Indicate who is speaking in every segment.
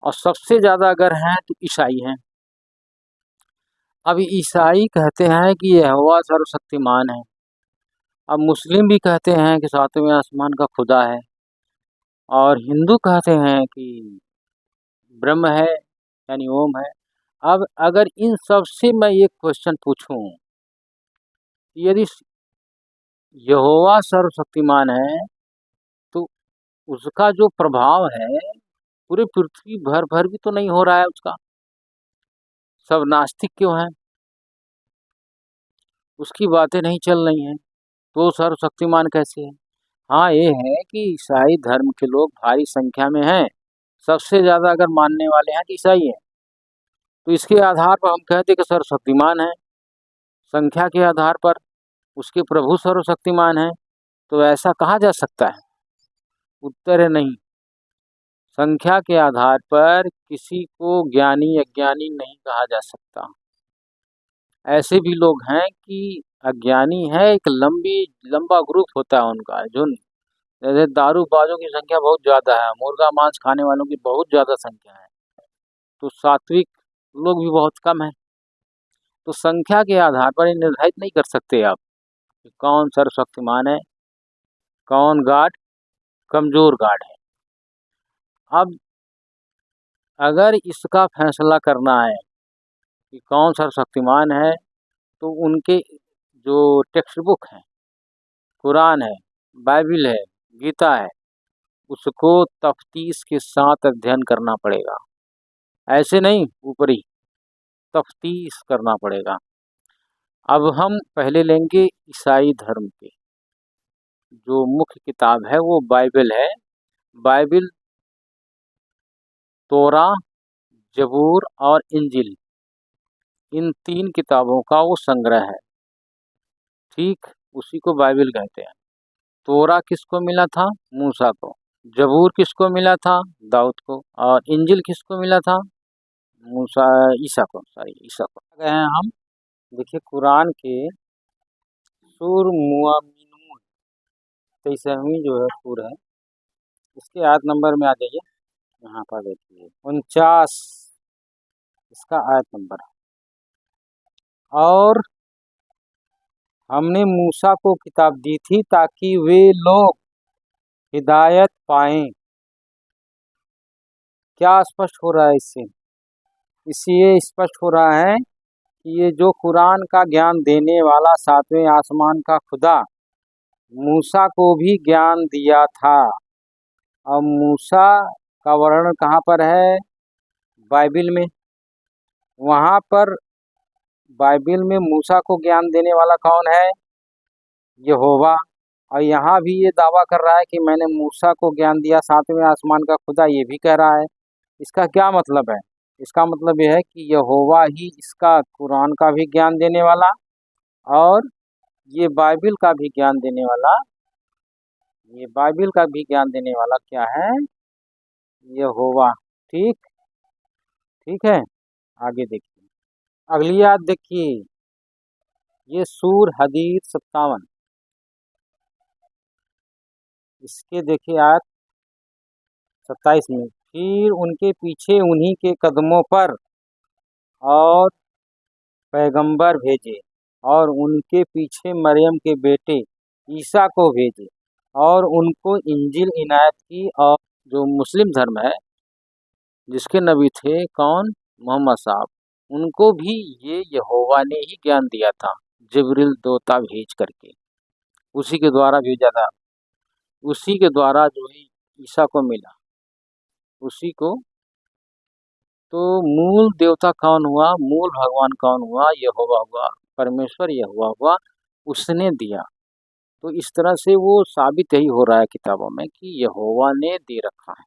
Speaker 1: और सबसे ज़्यादा अगर हैं तो ईसाई हैं। अब ईसाई कहते हैं कि यहोवा सर्वशक्तिमान है। अब मुस्लिम भी कहते हैं कि सातवें आसमान का खुदा है। और हिंदू कहते हैं कि ब्रह्म है यानी ओम है। अब अगर इन सब से मैं एक क्वेश्चन पूछूं, यदि यहोवा सर्वशक्तिमान है तो उसका जो प्रभाव है पूरे पृथ्वी भर भी तो नहीं हो रहा है उसका। सब नास्तिक क्यों हैं? उसकी बातें नहीं चल रही हैं तो सर्वशक्तिमान कैसे है? हाँ, ये है कि ईसाई धर्म के लोग भारी संख्या में हैं। सबसे ज़्यादा अगर मानने वाले हैं तो ईसाई हैं। तो इसके आधार पर हम कहते कि सर्वशक्तिमान है। संख्या के आधार पर उसके प्रभु सर्वशक्तिमान है। तो ऐसा कहा जा सकता है? उत्तर है नहीं। संख्या के आधार पर किसी को ज्ञानी अज्ञानी नहीं कहा जा सकता। ऐसे भी लोग हैं कि अज्ञानी है, एक लंबा ग्रुप होता है उनका, जो जैसे दारूबाजों की संख्या बहुत ज़्यादा है, मुर्गा मांस खाने वालों की बहुत ज़्यादा संख्या है, तो सात्विक लोग भी बहुत कम हैं। तो संख्या के आधार पर ये निर्धारित नहीं कर सकते आप कि कौन सर्वशक्तिमान है, कौन गाड कमज़ोर गाड है। अब अगर इसका फैसला करना है कि कौन सर्वशक्तिमान है, तो उनके जो टेक्स्ट बुक हैं, कुरान है, बाइबिल है, गीता है, उसको तफ्तीश के साथ अध्ययन करना पड़ेगा। ऐसे नहीं ऊपरी, तफ्तीश करना पड़ेगा। अब हम पहले लेंगे ईसाई धर्म के जो मुख्य किताब है वो बाइबिल है। बाइबिल तोरा, जबूर और इंजिल, इन 3 किताबों का वो संग्रह है। ठीक, उसी को बाइबिल कहते हैं। तोरा किसको मिला था? मूसा को। जबूर किसको मिला था? दाऊद को। और इंजिल किसको मिला था? मूसा ईसा को, सॉरी ईसा को। गए हैं हम, देखिए कुरान के सूर मुआमिनून 23वीं जो है सूर है, इसके आयत नंबर में आ जाइए। यहाँ पर देखिए 49 इसका आयत नंबर है। और हमने मूसा को किताब दी थी ताकि वे लोग हिदायत पाएं। क्या स्पष्ट हो रहा है इससे? इससे स्पष्ट हो रहा है कि ये जो कुरान का ज्ञान देने वाला सातवें आसमान का खुदा मूसा को भी ज्ञान दिया था। और मूसा का वर्णन कहाँ पर है? बाइबिल में। वहाँ पर बाइबिल में मूसा को ज्ञान देने वाला कौन है? यहोवा। और यहाँ भी ये दावा कर रहा है कि मैंने मूसा को ज्ञान दिया, सातवें आसमान का खुदा ये भी कह रहा है। इसका क्या मतलब है? इसका मतलब यह है कि यहोवा ही इसका कुरान का भी ज्ञान देने वाला और ये बाइबिल का भी ज्ञान देने वाला, ये बाइबिल का भी ज्ञान देने वाला क्या है? यहोवा। ठीक, ठीक है। आगे देखिए, अगली आयत देखिए, ये सूर हदीद 57, इसके देखिए आयत 27 में, फिर उनके पीछे उन्हीं के कदमों पर और पैगंबर भेजे और उनके पीछे मरियम के बेटे ईसा को भेजे और उनको इंजिल इनायत की। और जो मुस्लिम धर्म है जिसके नबी थे कौन? मोहम्मद साहब, उनको भी ये यहोवा ने ही ज्ञान दिया था, जिब्रील दोता भेज करके, उसी के द्वारा भेजा था, उसी के द्वारा जो है ईसा को मिला, उसी को। तो मूल देवता कौन हुआ? मूल भगवान कौन हुआ? यहोवा हुआ, परमेश्वर यहोवा हुआ, उसने दिया। तो इस तरह से वो साबित यही हो रहा है किताबों में कि यहोवा ने दे रखा है।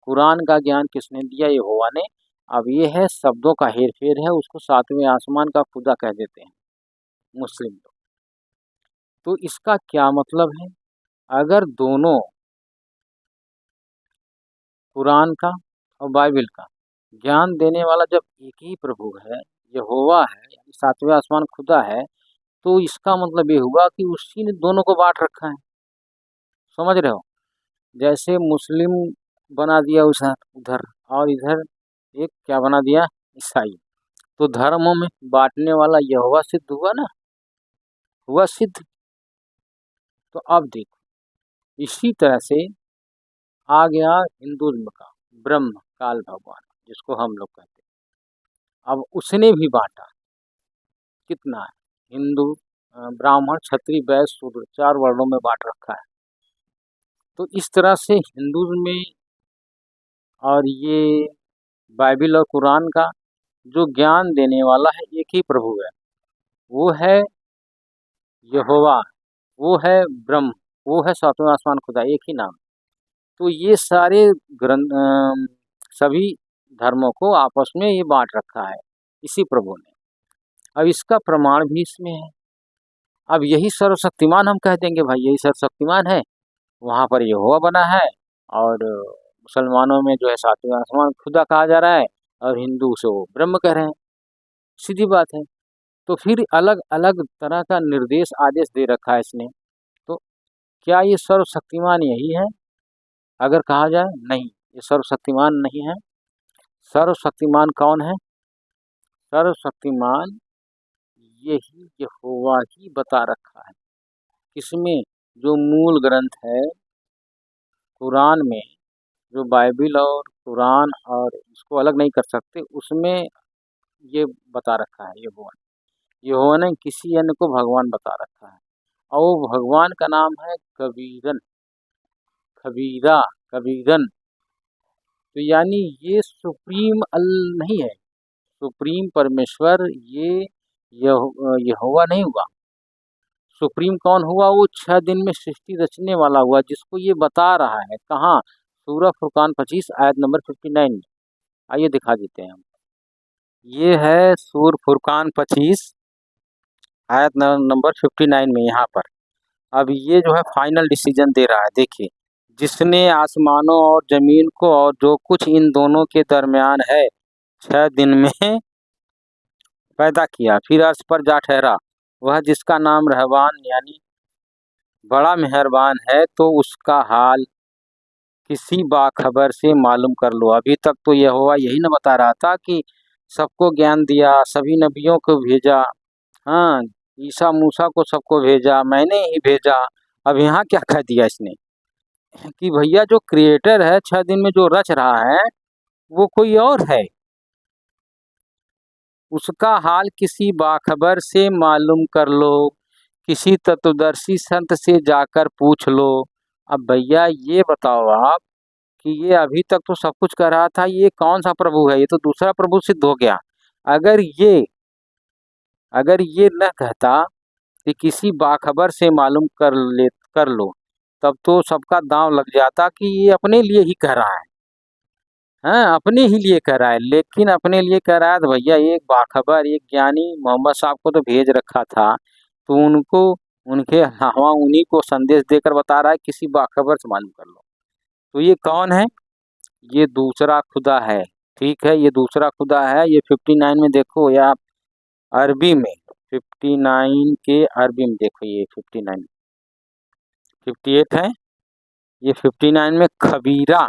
Speaker 1: कुरान का ज्ञान किसने दिया? यहोवा ने। अब ये है शब्दों का हेर फेर है, उसको सातवें आसमान का खुदा कह देते हैं मुस्लिम लोग। तो इसका क्या मतलब है? अगर दोनों कुरान का और बाइबिल का ज्ञान देने वाला जब एक ही प्रभु है, यहोवा है, यानी सातवें आसमान खुदा है, तो इसका मतलब ये हुआ कि उसी ने दोनों को बांट रखा है। समझ रहे हो? जैसे मुस्लिम बना दिया उधर और इधर एक क्या बना दिया, ईसाई। तो धर्मों में बांटने वाला यहोवा सिद्ध हुआ ना, हुआ सिद्ध। तो अब देखो इसी तरह से आ गया हिंदुज्म का ब्रह्म काल भगवान, जिसको हम लोग कहते हैं। अब उसने भी बांटा, कितना है, हिंदू ब्राह्मण क्षत्रिय वैश्य शूद्र 4 वर्णों में बांट रखा है। तो इस तरह से हिंदुज्म में और ये बाइबिल और कुरान का जो ज्ञान देने वाला है एक ही प्रभु है, वो है यहोवा, वो है ब्रह्म, वो है सातवें आसमान खुदा, एक ही नाम। तो ये सारे ग्रंथ सभी धर्मों को आपस में ये बांट रखा है इसी प्रभु ने। अब इसका प्रमाण भी इसमें है। अब यही सर्वशक्तिमान हम कह देंगे भाई यही सर्वशक्तिमान है, वहाँ पर यहोवा बना है, और मुसलमानों में जो है सातवें आसमान खुदा कहा जा रहा है, और हिंदू से वो ब्रह्म कह रहे हैं, सीधी बात है। तो फिर अलग अलग तरह का निर्देश आदेश दे रखा है इसने। तो क्या ये सर्वशक्तिमान यही है? अगर कहा जाए नहीं, ये सर्वशक्तिमान नहीं है। सर्वशक्तिमान कौन है? सर्वशक्तिमान यही यहोवा ही बता रखा है। किसमें? जो मूल ग्रंथ है कुरान में, जो बाइबिल और कुरान और इसको अलग नहीं कर सकते, उसमें ये बता रखा है यहोवा ने। यहोवा ने किसी अन्य को भगवान बता रखा है, और वो भगवान का नाम है कबीरन, खबीरा, कबीरन। तो यानी ये सुप्रीम अल नहीं है, सुप्रीम परमेश्वर ये यहोवा नहीं हुआ। सुप्रीम कौन हुआ? वो 6 दिन में सृष्टि रचने वाला हुआ, जिसको ये बता रहा है कहाँ? सूरह फुरकान 25 आयत नंबर 59 में। आइए दिखा देते हैं हम। ये है सूरह फुरकान 25 आयत नंबर 59 में, यहाँ पर। अब ये जो है फाइनल डिसीजन दे रहा है। देखिए, जिसने आसमानों और जमीन को और जो कुछ इन दोनों के दरमियान है 6 दिन में पैदा किया, फिर अर्श पर जा ठहरा, वह जिसका नाम रहमान यानी बड़ा मेहरबान है, तो उसका हाल किसी बाखबर से मालूम कर लो। अभी तक तो यहोवा यही न बता रहा था कि सबको ज्ञान दिया, सभी नबियों को भेजा, हाँ, ईसा मूसा को सबको भेजा, मैंने ही भेजा। अब यहाँ क्या कह दिया इसने कि भैया जो क्रिएटर है 6 दिन में जो रच रहा है वो कोई और है, उसका हाल किसी बाखबर से मालूम कर लो, किसी तत्वदर्शी संत से जाकर पूछ लो। अब भैया ये बताओ आप कि ये अभी तक तो सब कुछ कर रहा था, ये कौन सा प्रभु है? ये तो दूसरा प्रभु सिद्ध हो गया। अगर ये अगर ये न कहता कि किसी बाखबर से मालूम कर लो, तब तो सबका दांव लग जाता कि ये अपने लिए ही कह रहा है। हाँ, अपने ही लिए कह रहा है, लेकिन अपने लिए कह रहा है तो भैया एक बाखबर एक ज्ञानी मोहम्मद साहब को तो भेज रखा था, तो उनको उनके हवा उन्हीं को संदेश देकर बता रहा है किसी बाखबर से मालूम कर लो। तो ये कौन है? ये दूसरा खुदा है। ठीक है, ये दूसरा खुदा है। ये 59 में देखो, या अरबी में 59 के अरबी में देखो, ये 59 58 है, ये 59 में खबीरा,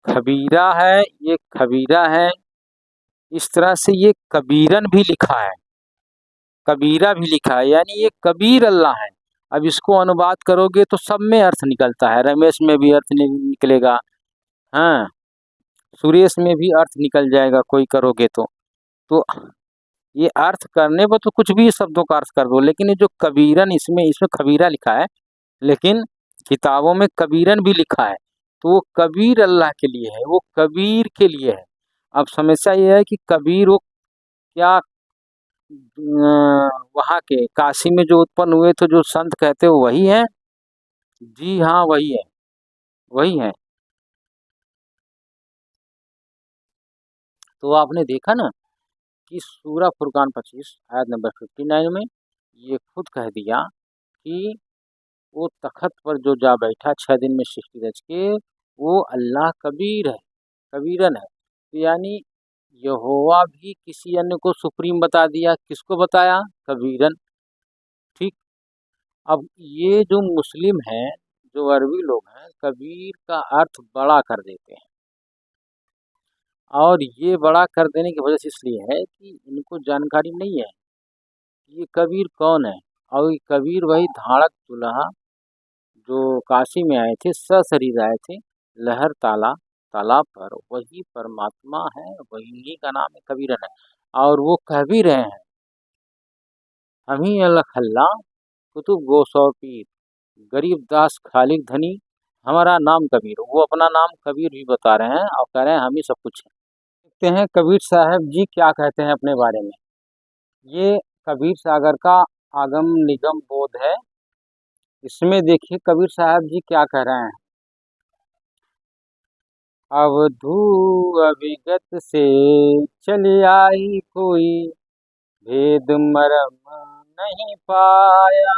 Speaker 1: खबीरा है, ये खबीरा है। इस तरह से ये कबीरन भी लिखा है, कबीरा भी लिखा है, यानी ये कबीर अल्लाह है। अब इसको अनुवाद करोगे तो सब में अर्थ निकलता है, रमेश में भी अर्थ निकलेगा, हाँ, सुरेश में भी अर्थ निकल जाएगा कोई करोगे तो ये अर्थ करने पर तो कुछ भी शब्दों का अर्थ कर दो, लेकिन ये जो कबीरन इसमें इसमें खबीरा लिखा है, लेकिन किताबों में कबीरन भी लिखा है। तो वो कबीर अल्लाह के लिए है, वो कबीर के लिए है। अब समस्या ये है कि कबीर वो क्या वहाँ के काशी में जो उत्पन्न हुए तो जो संत कहते हो वही है? जी हाँ, वही है, वही है। तो आपने देखा ना कि सूरह फुरकान 25 आयत नंबर 59 में ये खुद कह दिया कि वो तखत पर जो जा बैठा 6 दिन में सृष्टि रच के, वो अल्लाह कबीर है, कबीरन है। तो यानी यहोवा भी किसी अन्य को सुप्रीम बता दिया, किसको बताया? कबीरन। ठीक। अब ये जो मुस्लिम हैं, जो अरबी लोग हैं, कबीर का अर्थ बड़ा कर देते हैं। और ये बड़ा कर देने की वजह से इसलिए है कि इनको जानकारी नहीं है कि ये कबीर कौन है। और ये कबीर वही धाड़क दुल्हा जो काशी में आए थे, सशरीर आए थे, लहर तालाब पर, वही परमात्मा है, वही का नाम है कबीरन है। और वो कह भी रहे हैं, हम ही अलख अल्लाह कुतुब गोसौ पीर, गरीब दास खालिक धनी, हमारा नाम कबीर। वो अपना नाम कबीर भी बता रहे हैं और कह रहे हैं हम ही सब कुछ हैं। देखते हैं कबीर साहब जी क्या कहते हैं अपने बारे में। ये कबीर सागर का आगम निगम बोध है। इसमें देखिए कबीर साहब जी क्या कह रहे हैं। अवधू अविगत से चली आई कोई, भेद मरम नहीं पाया।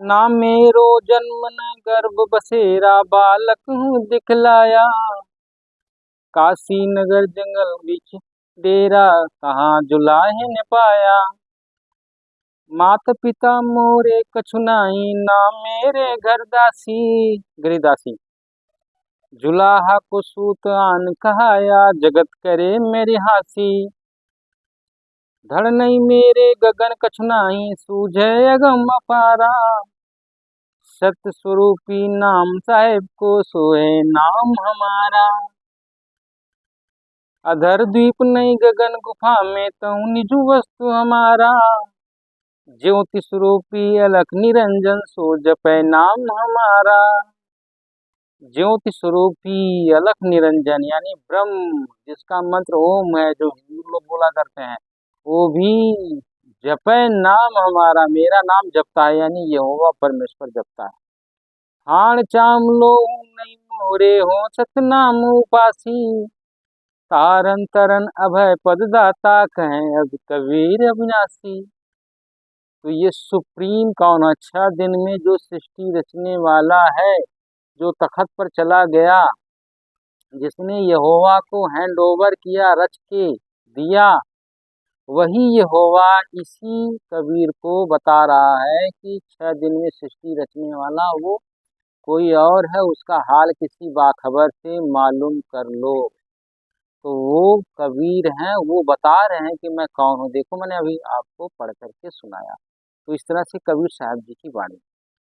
Speaker 1: ना मेरो जन्म न गर्भ बसेरा, बालक हूँ दिखलाया। काशी नगर जंगल बीच डेरा, कहाँ जुलाहे न पाया। माता पिता मोरे कछु नाई, ना मेरे घर दासी गिरिदासी। जुलाहा को सूत आन कहाया, जगत करे मेरी हासी। धड़ नहीं मेरे गगन कछु नाई, सूझे अगम अपारा। सत्य स्वरूपी नाम साहेब को सोए नाम हमारा। अधर द्वीप नहीं गगन गुफा में, तऊ निजु वस्तु हमारा। ज्योति स्वरूपी अलख निरंजन, सो जपै नाम हमारा। ज्योति स्वरूपी अलख निरंजन यानी ब्रह्म, जिसका मंत्र ओम है, जो हिंदू लोग बोला करते हैं, वो भी जपै नाम हमारा, मेरा नाम जपता है, यानी यहोवा परमेश्वर जपता है। हाण चाम लो नहीं मोरे हो, सतनाम उपासी। तारन तरन अभय पद दाता, कहें अब कबीर अविनाशी। तो ये सुप्रीम कौन, अच्छा दिन में जो सृष्टि रचने वाला है, जो तखत पर चला गया, जिसने यहोवा को हैंड ओवर किया, रच के दिया, वही यहोवा इसी कबीर को बता रहा है कि 6 दिन में सृष्टि रचने वाला वो कोई और है, उसका हाल किसी बाखबर से मालूम कर लो। तो वो कबीर हैं, वो बता रहे हैं कि मैं कौन हूँ। देखो मैंने अभी आपको पढ़ करके सुनाया। तो इस तरह से कबीर साहब जी की वाणी।